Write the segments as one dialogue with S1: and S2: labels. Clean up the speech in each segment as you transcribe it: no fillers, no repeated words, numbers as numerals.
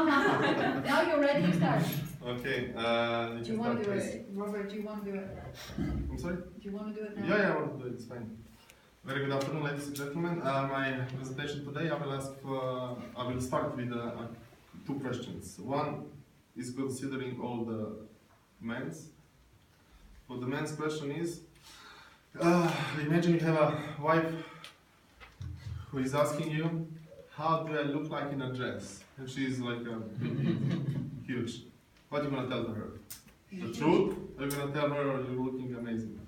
S1: Now you're ready to start.
S2: Okay.
S1: Do you want to do it? Robert, do you want to do it?
S2: I'm sorry?
S1: Do you want to do it now?
S2: Yeah, I want to do it. It's fine. Very good afternoon, ladies and gentlemen. My presentation today, I will start with two questions. One is considering all the men's. But the men's question is, imagine you have a wife who is asking you, how do I look like in a dress? And she is like huge. What are you going to tell her? The truth? Or are you going to tell her you're looking amazing?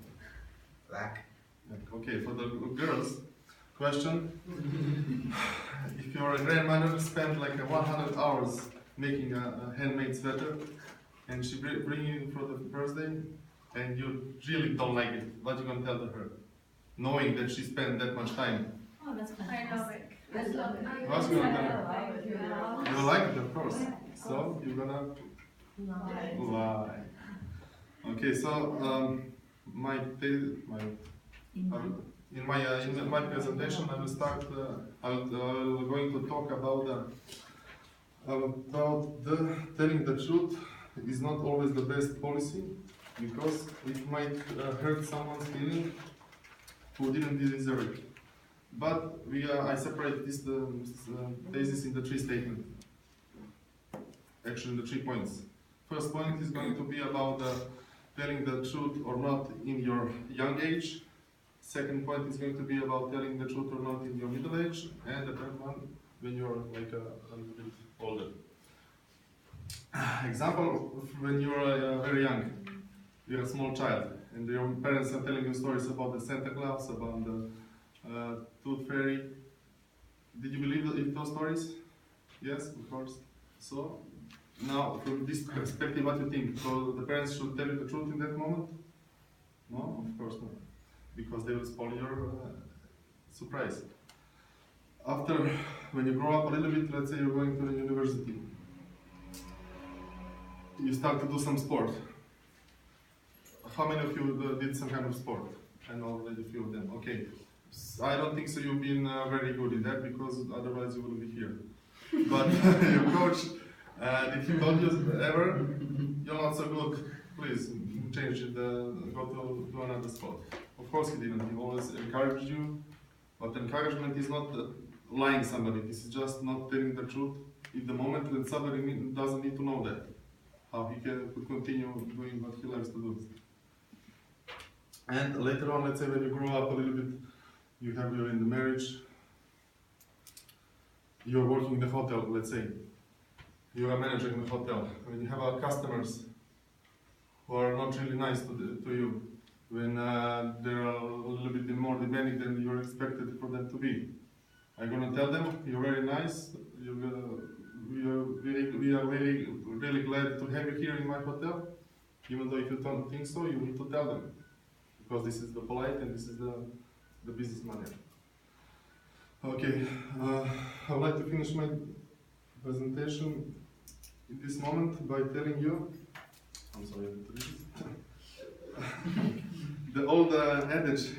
S3: Black.
S2: Okay, for the girls, question. If you're a grandmother, spent like 100 hours making a handmade sweater, and she bring you for the birthday, and you really don't like it, what are you going to tell her? Knowing that she spent that much time.
S4: Oh, that's fantastic.
S1: I love it. I love it.
S2: What's going to tell her? You like it, of course. So, you're going to lie. Okay, so in my presentation, I will start. I'm going to talk about telling the truth is not always the best policy, because it might hurt someone's feeling who didn't deserve it. But I separate this basis in the three statements. Actually, the 3 points. First point is going to be about telling the truth or not in your young age. Second point is going to be about telling the truth or not in your middle age. And the third one, when you're like a little bit older. Example, when you're very young, you're a small child, and your parents are telling you stories about the Santa Claus, about the Tooth Fairy. Did you believe those stories? Yes, of course. So, now, from this perspective, what do you think? So the parents should tell you the truth in that moment? No, of course not. Because they will spoil your surprise. After, when you grow up a little bit, let's say you're going to the university, you start to do some sport. How many of you did some kind of sport? I know already a few of them. Okay. I don't think so you've been very good in that, because otherwise you wouldn't be here. But your coach, did he tell you ever, you're not so good, please change it, go to another sport? Of course he didn't. He always encouraged you, but encouragement is not lying somebody. This is just not telling the truth in the moment when somebody doesn't need to know that. How he could continue doing what he likes to do. And later on, let's say when you grow up a little bit, you're in the marriage, you're working in the hotel, let's say. You're a manager in the hotel. When you have customers who are not really nice to you, when they're a little bit more demanding than you're expected for them to be, are you going to tell them, you're very nice, we are really glad to have you here in my hotel? Even though if you don't think so, you need to tell them. Because this is the polite and this is the business manner. Okay, I would like to finish my presentation in this moment by telling you, I'm sorry, the old adage,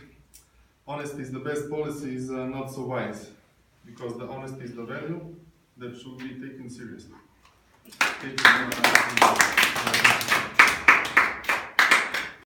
S2: honesty is the best policy, is not so wise, because the honesty is the value that should be taken seriously. Thank you very much.